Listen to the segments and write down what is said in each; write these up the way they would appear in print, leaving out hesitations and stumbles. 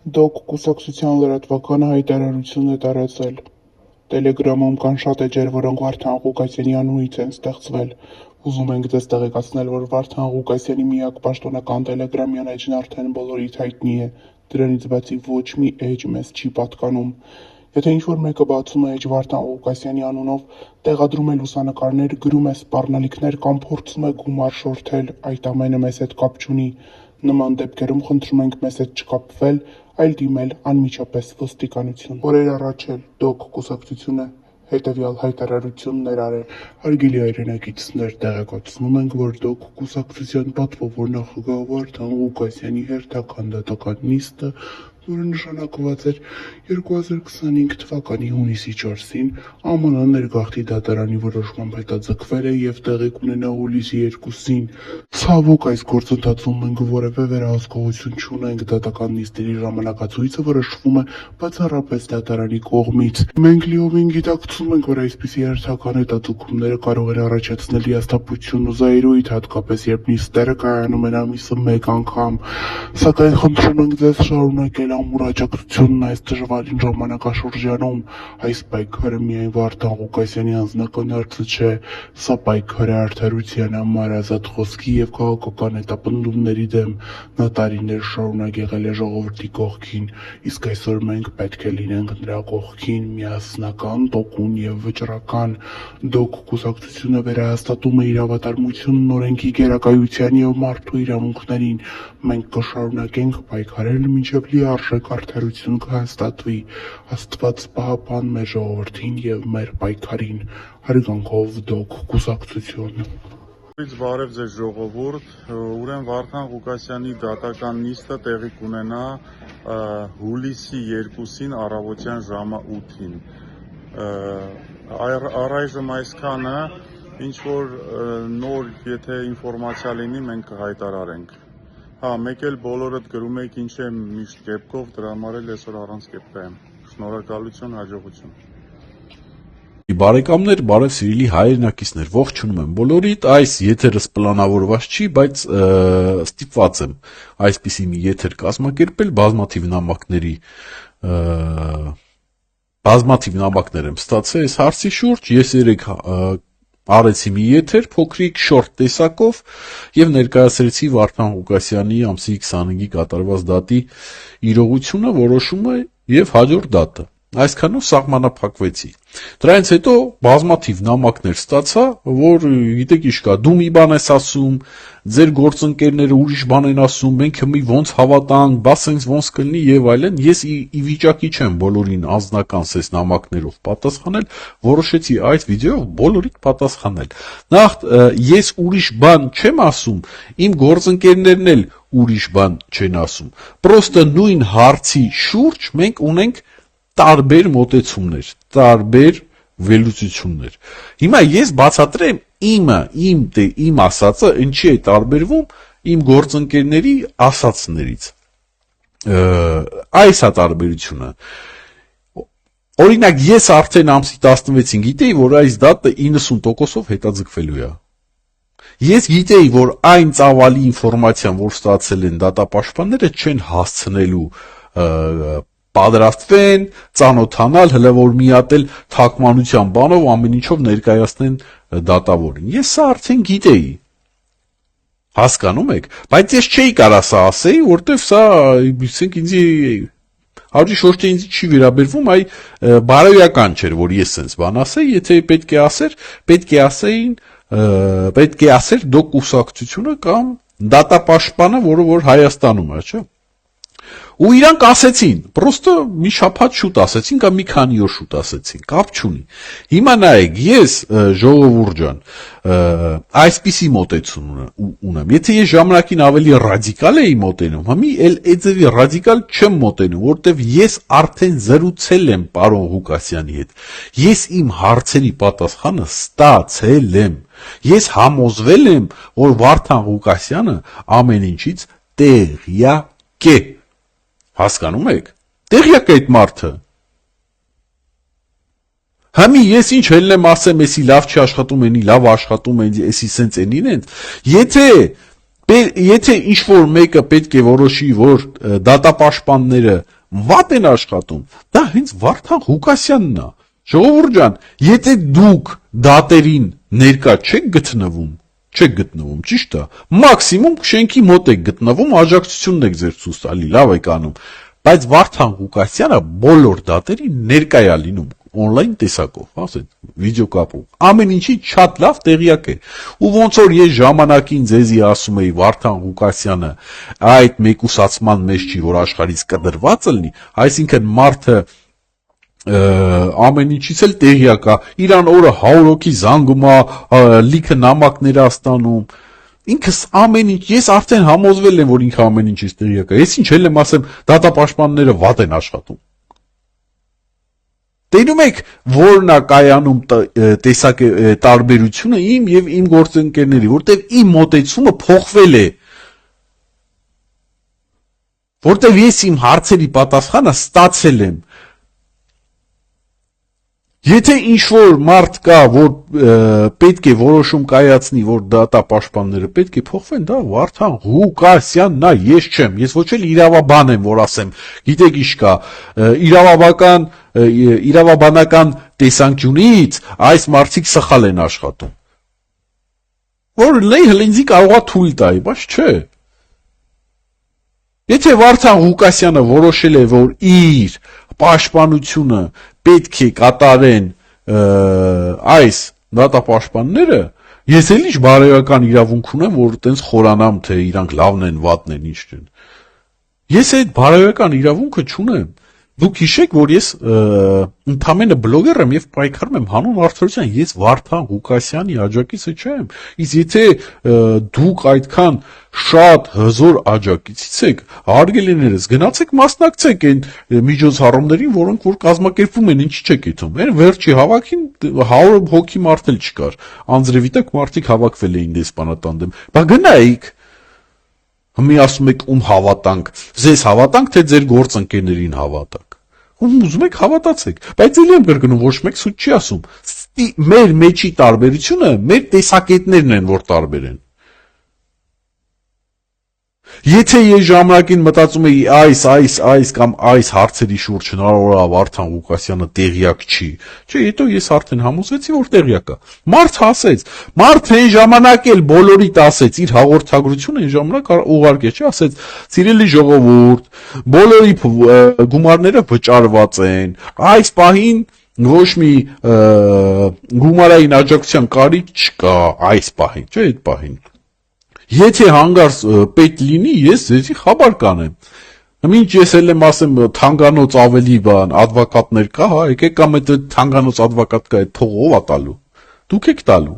Դոկ կուսակցության լրատվականը հայտարարություն է տարածել։ Տելեգրամում կան շատ էջեր, որոնք Վարդան Ղուկասյանի անունից են ստեղծվել։ Ուզում ենք ձեզ տեղեկացնել, որ Վարդան Ղուկասյանի միակ պաշտոնական տելեգրամյան էջն արդեն բոլորիդ հայտնի է։ Դրանից բացի ոչ մի էջ մեզ չի պատկանում։ Եթե ինչ-որ մեկը բացում է էջ Վարդան Ղուկասյանի անունով, տեղադրում է լուսանկարներ, գրում է սպառնալիքներ կամ փորձում է գումար շորթել, այդ ամենը մեզ հետ կապ չունի։ Նման դեպքերում խնդրում ենք մեզ հետ չկապվել, այլ դիմել անմիջապես ոստիկանություն։ Օրեր առաջ էլ Դոկ կուսակցությունը հետևյալ հայտարարություններ արել։ Հարգելի հայրենակիցներ, տեղեկացնում ենք, որ Դոկ կուսակցության պատվավոր նախագահ Վարդան Ղուկասյանի հերթական դատական նիստը, որը նշանակված էր 2025 թվականի հունիսի 4-ին, ԱՄՆ ներգաղթի դատարանի որոշմամբ հետաձգվել է և տեղի կունենա հուլիսի 2-ին։ Ցավոք, այս գործընթացում մենք որևէ վերահսկողություն չունենք, դատական նիստերի ժամանակացույցը որոշվում է բացառապես դատարանի կողմից։ Մենք լիովին գիտակցում ենք, որ այսպիսի հերթական հետաձգումները կարող են առաջացնել հիասթափություն ու զայրույթ, հատկապես երբ նիստերը կայանում են ամիսը մեկ անգամ, սակայն խնդրում ենք ձեզ շարունակել ամուր աջակցությունն այս դժվարին ժամանակաշրջանում։ Այս պայքարը միայն Վարդան Ղուկասյանի անձնական հարցը չէ, սա պայքար է արդարության համար, ազատ խոսքի և քաղաքական հետապնդումների դեմ։ Նա տարիներ շարունակ եղել է ժողովրդի կողքին, իսկ այսօր մենք պետք է լինենք նրա կողքին, միասնական, տոկուն և վճռական։ Դոկ կուսակցությունը վերահաստատում է իր հավատարմությունն օրենքի գերակայության և մարդու իրավունքներին։ Մենք կշարունակենք պայքարել, մինչև լիարժեք արդարություն կհաստատվի։ Աստված պահապան մեր ժողովրդին և մեր պայքարին։ Հարգանքով Դոկ կուսակցություն։ Բարև ձեզ ժողովուրդ, ուրեմն Վարդան Ղուկասյանի դատական նիստը տեղի կունենա հուլիսի 2-ին առավոտյան ժամը 8-ին։ Առայժմ այսքանը, ինչ որ նոր եթե ինֆորմացիա լինի, մենք կհայտարարենք։ Մեկ էլ բոլորդ գրում եք ինչ է միշտ կեպքով, դրա համար էլ այսօր առանց կեպքա եմ։ Շնորհակալություն, հաջողություն։ Բարեկամներ, բարև սիրելի հայրենակիցներ, ողջունում եմ բոլորիդ, այս եթերս պլանավորված չի, բայց ստիպված եմ այսպիսի մի եթեր կազմակերպել, բազմաթիվ նամակներ եմ ստացել այս հարցի շուրջ, ես երեկ արեցի մի եթեր, փոքրիկ շորտ տեսակով և ներկայացրեցի Վարդան Ղուկասյանի ամսի 25-ի կատարված դատի իրողությունը, որոշումը և հաջորդ դատը։ Այսքանով սահմանափակվեցի։ Դրանից հետո բազմաթիվ նամակներ ստացա, որ գիտեք ինչ կա, դու մի բան ես ասում, ձեր գործընկերները ուրիշ բան են ասում, մենք մի ոնց հավատանք, բա սենց ոնց կլինի եւ այլն։ Ես ի վիճակի չեմ բոլորին անձնական սես նամակներով պատասխանել, որոշեցի այս վիդեոյով բոլորիդ պատասխանել։ Նախ ես ուրիշ բան չեմ ասում, իմ գործընկերներն էլ ուրիշ բան չեն ասում։ Պրոստը նույն հարցի շուրջ մենք ունենք տարբեր մոտեցումներ, տարբեր վերլուծություններ։ Հիմա ես բացատրեմ իմ ասածը ինչի է տարբերվում իմ գործընկերների ասածներից։ Այս է տարբերությունը։ Օրինակ ես արդեն ամսի 16-ին գիտեի, որ այս դատը 90%-ով հետաձգվելու է։ Ես գիտեի, որ այն ծավալի ինֆորմացիան, որ ստացել են դատապաշտպանները, չեն հասցնելու պատրաստվեն, ծանոթանալ, հələ որ մի հատ էլ թարգմանության բանով ամեն ինչով ներկայացնեն դատավորին։ Ես սա արդեն գիտեի։ Հասկանում եք, բայց ես չէի կարող սա ասեի, որտեվ սա, ասենք ինձ հարուր ոչ թե ինձ չի վերաբերվում, այ բարոյական չէր, որ ես սենց բան ասեի, եթե պետք է ասեր Դոկ կուսակցությունը կամ դատապաշտպանը, որը որ Հայաստանում է, չէ՞։ Ու իրանք ասեցին, պրոստը մի շաբաթ շուտ ասեցին կամ մի քանի օր շուտ ասեցին, կապ չունի։ Հիմա նայեք, ես ժողովուրդ ջան, այսպիսի մոտեցում ունեմ։ Եթե ես ժամանակին ավելի ռադիկալ էի մոտենում, հիմա էլ էձևի ռադիկալ չեմ մոտենում, որտեվ ես արդեն զրուցել եմ պարոն Ղուկասյանի հետ։ Ես իմ հարցերի պատասխանը ստացել եմ։ Ես համոզվել եմ, որ Վարդան Ղուկասյանը ամեն ինչից տեղյակ է։ Հասկանում եք։ Տեղյակ է այդ մարդը։ Համի ես ինչ ելնեմ ասեմ, էսի լավ չի աշխատում, էնի լավ աշխատում է, էսի սենց էնին են։ Եթե ինչ-որ մեկը պետք է որոշի, որ դատապաշտպանները վատ են աշխատում, դա հենց Վարդան Ղուկասյանն է։ Ժողովուրդ ջան, եթե դուք դատերին ներկա չեք գտնվում, ճիշտ է, մաքսիմում շենքի մոտ եք գտնվում, աջակցությունն եք ձեր ցույց տալի, լավ եք անում, բայց Վարդան Ղուկասյանը բոլոր դատերին ներկա է լինում on-line տեսակով, ասეთ, վիդեոկապով, ամեն ինչի շատ լավ տեղյակ է, ու ոնց որ ես ժամանակին ձեզի ասում էի Վարդան Ղուկասյանը այդ մեկուսացման մեջ չի, որ աշխարհից կդրված լինի, այսինքն մարդը ամեն ինչից էլ տեղյակ է, իրան օրը 100 հոգի զանգում է, լիքը նամակներ է ստանում, ինքս ամեն ինչ, ես արդեն համոզվել եմ, որ ինքը ամեն ինչից տեղյակ է, ես ինչ էլ եմ ասեմ, դատապաշտպանները վատ են աշխատում։ Տենում եք, որն է կայանում տարբերությունը իմ եւ իմ գործընկերների, որտեւ իմ մոտեցումը փոխվել է, որտեւ ես իմ հարցերի պատասխանը ստացել եմ։ Եթե ինչ-որ մարդ կա, որ պետք է որոշում կայացնի, որ դատապաշտպանները պետք է փոխվեն, դա Վարդան Ղուկասյանն է, ես չեմ, ես ոչ էլ իրավաբան եմ, որ ասեմ, գիտեք ինչ կա, իրավաբանական տեսանկյունից այս մարդիկ սխալ են աշխատում։ Որ հլինձի կարող է թույլ տայի, բայց չէ։ Եթե Վարդան Ղուկասյանը որոշել է, որ իր պաշտպանությունը պետք է կատարեն այս դատապաշտպանները, ես էլ ինչ բարոյական իրավունք ունեմ, որ տենց խորանամ, թե իրանք լավն են, վատն են, ինչ չեն։ Ես այդ բարոյական իրավունքը չունեմ։ Դուք հիշեք, որ ես ընդամենը բլոգեր եմ եւ պայքարում եմ հանուն արդարության, ես Վարդան Ղուկասյանի աջակիցը չեմ։ Իսկ եթե դուք այդքան շատ հզոր աջակիցից եք, հարգելիներս, գնացեք մասնակցեք այն միջոցառումներին, որոնք որ կազմակերպվում են, ինչի չեք իթում։ Այն վերջի հավաքին 100 հոգի մարդ էլ չկար։ Անձրևիտակ մարդիկ հավաքվել էին դեսպանատան դեմ։ Բա գնայիք։ Հիմա ասում եք ում հավատանք, ձեզ հավատանք, թե ձեր գործընկերներին հավատանք։ Ում ուզում եք հավատացեք, բայց ելի եմ կրկնում, ոչ մեկ սուտ չի ասում։ Մեր մեջի տարբերությունը մեր տեսակետներն են, որ տարբեր են։ Եթե ես ժամանակին մտածում էի այս կամ այս հարցերի շուրջ հնարավոր է Վարդան Ղուկասյանը տեղյակ չի, չէ, հետո ես արդեն համոզվեցի, որ տեղյակ է։ Մարդ ասեց, մարդ այն ժամանակ էլ բոլորիդ ասեց, իր հաղորդագրությունը այն ժամանակ ուղարկեց, չէ, ասեց, սիրելի ժողովուրդ, բոլորի գումարները վճարված են, այս պահին ոչ մի գումարային աջակցության կարիք չկա, այս պահին, չէ, այդ պահին։ Եթե հանգարց պետք լինի, ես ձեզի խաբար կանեմ։ Մինչ ես էլ եմ ասեմ թանգանոց ավելի բան, advokatներ կա, հա, եկեք կամ այդ թանգանոց advokat կա, այդ փողը ով է տալու։ Դուք եք տալու։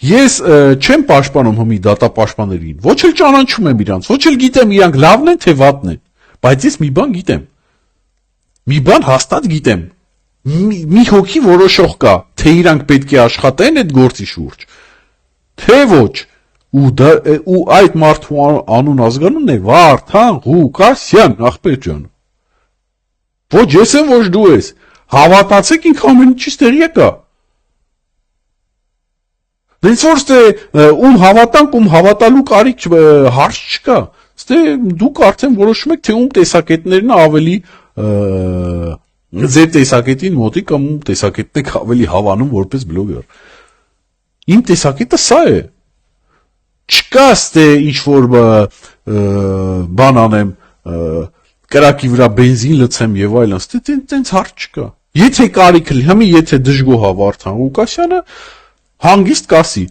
Ես չեմ պաշտպանում հիմի դատապաշտպաններին, ոչ էլ ճանաչում եմ իրանց, ոչ էլ գիտեմ իրանք լավն են թե վատն են, բայց ես մի բան գիտեմ։ Մի բան հաստատ գիտեմ։ Մի հոգի որոշող կա, թե իրանք պետք է աշխատեն այդ գործի շուրջ, թե ոչ։ Ու այդ մարդու անուն ազգանունն է Վարդան Ղուկասյան, ախպեր ջան։ Ոչ ես եմ, ոչ դու ես։ Հավատացեք, ինքը ամեն ինչից տեղյակ է։ Դենց որ ստե ում հավատանք, ում հավատալու կարիք հարց չկա։ Ստե դուք արդեն որոշում եք, թե ում տեսակետներն ավելի ձեր տեսակետին մոտիկ կամ ում տեսակետն եք ավելի հավանում որպես բլոգեր։ Իմ տեսակետը սա է։ Չկա ստե ինչ-որ բան անեմ, կրակի վրա բենզին լցեմ եւ այլն, ստե տենց հարց չկա։ Եթե կարիք լինի, եթե դժգոհ է Վարդան Ղուկասյանը, հանգիստ կասի,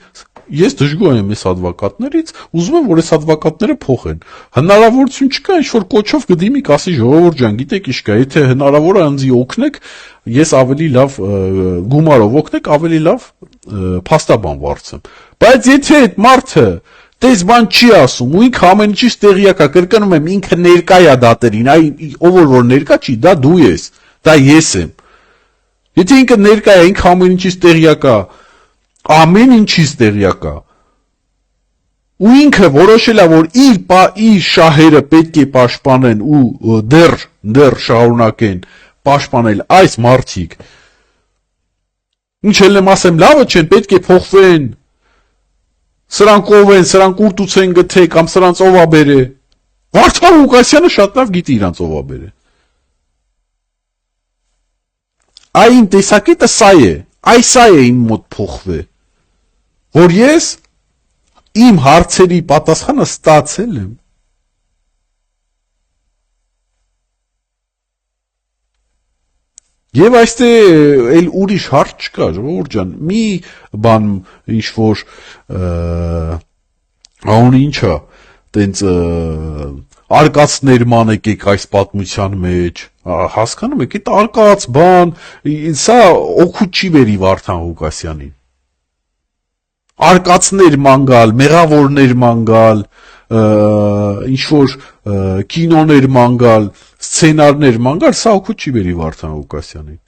ես դժգոհ եմ այս advokatներից, ուզում եմ, որ այս advokatները փոխեն։ Հնարավորություն չկա, ինչ-որ կոչով կդիմի, կասի ժողովուրդ ջան, գիտեք ինչ կա, եթե հնարավոր է ինձ օգնեք, ես ավելի լավ գումարով օգնեք, ավելի լավ փաստաբան վարձեմ։ Բայց եթե այդ մարդը տես բան չի ասում, ու ինքը ամեն ինչից տեղյակ է, կրկնում եմ, ինքը ներկա է դատերին, ով որ ներկա չի, դա դու ես, դա ես եմ։ Եթե ինքը ներկա է, ինքը ամեն ինչից տեղյակ է, ամեն ինչից տեղյակ է։ Ու ինքը որոշել է, որ իր շահերը պետք է պաշտպանեն ու դեռ շարունակեն պաշտպանել այս մարդիկ։ Ինչ էլ եմ ասեմ, լավը չեն, պետք է փոխվեն։ Սրանք ով են, սրանք ուր տուց են գթե կամ սրանց ով է բերե։ Վարդան Ղուկասյանը շատ լավ գիտի իրանց ով ա բերել։ Այ իմ տեսակետը սա է, սա է իմ մոտ փոխվել, որ ես իմ հարցերի պատասխանը ստացել եմ։ Եվ այստեղ էլ ուրիշ հարց չկա, ժողովուրդ ջան, մի բան ինչ-որ անունը ինչա, տենց արկածներ եկեք այս պատմության մեջ, հասկանում եք, այդ արկած բան, սա օգուտ չի բերի Վարդան Ղուկասյանին։ Արկածներ մանգալ, մեղավորներ մանգալ, ինչ-որ կինոներ մանգալ, սցենարներ մանգալ, սա օգուտ չի բերի Վարդան Ղուկասյանին։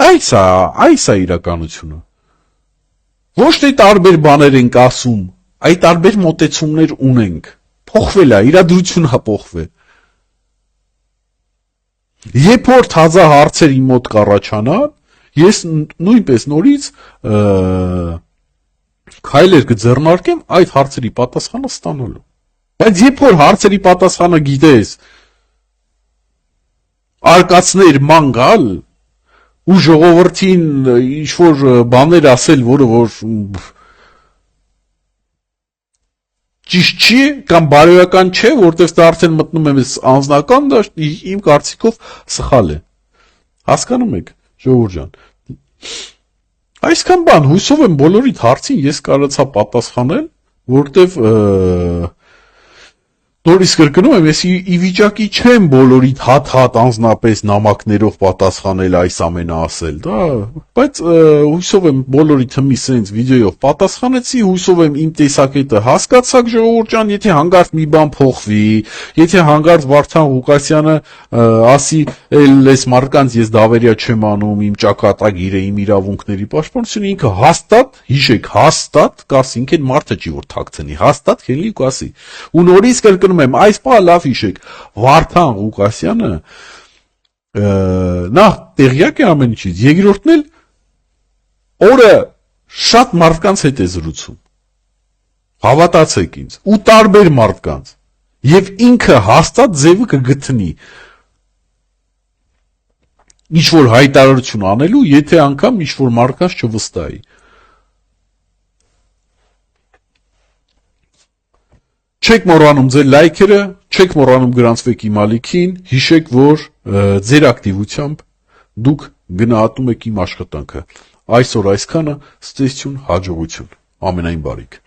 Այս է իրականությունը։ Ոչ թե տարբեր բաներ ենք ասում, այ տարբեր մոտեցումներ ունենք։ Փոխվել է, իրադրությունն է փոխվել։ Երբ որ թազա հարցեր իմ մոտ կառաջանան, ես նույնպես նորից քայլեր կձեռնարկեմ այդ հարցերի պատասխանը ստանալու։ Բայց երբ որ հարցերի պատասխանը գիտես, արկածներ մանգալ ու ժողովրդին ինչ-որ բաներ ասել, որը որ ճիշտ չի կամ բարոյական չէ, որտեղ դա արդեն մտնում եմ անձնական, դա իմ կարծիքով սխալ է։ Հասկանում եք, ժողովուրդ ջան։ Այսքան բան, հույսով եմ բոլորիդ հարցին ես կարողացա պատասխանել, որտեղ նորից կրկնում եմ, ես ի վիճակի չեմ բոլորիդ հատ-հատ անձնապես նամակներով պատասխանել այս ամենը ասել, դա, բայց հույսով եմ բոլորի թմի սենց վիդեոյով պատասխանեցի, հույսով եմ իմ տեսակետը հասկացաք, ժողովուրդ ջան, եթե հանկարծ մի բան փոխվի, եթե հանկարծ Վարդան Ղուկասյանը ասի, այս մարդկանց ես դավերյա չեմ անում, իմ ճակատագիրը, իմ իրավունքների պաշտպանությունը, ինքը հաստատ, հիշեք, հաստատ կասի, ինքը մարդը չի որ թաքցնի, հաստատ քելի կասի։ Ու նորից կրկնում եմ, այս բանը լավ հիշեք, Վարդան Ղուկասյանը նախ տեղյակ է ամեն ինչից, երկրորդն էլ օրը շատ մարդկանց հետ է զրուցում, հավատացեք ինձ, ու տարբեր մարդկանց, եւ ինքը հաստատ ձևը կգտնի ինչ-որ հայտարարություն անելու, եթե անգամ ինչ-որ մարդկանց չվստահի։ Չեք մոռանում ձեր լայքերը, չեք մոռանում գրանցվեք իմ ալիքին, հիշեք, որ ձեր ակտիվությամբ դուք գնահատում եք իմ աշխատանքը։ Այսօր այսքանը, ստեսություն, հաջողություն, ամենայն բարիք։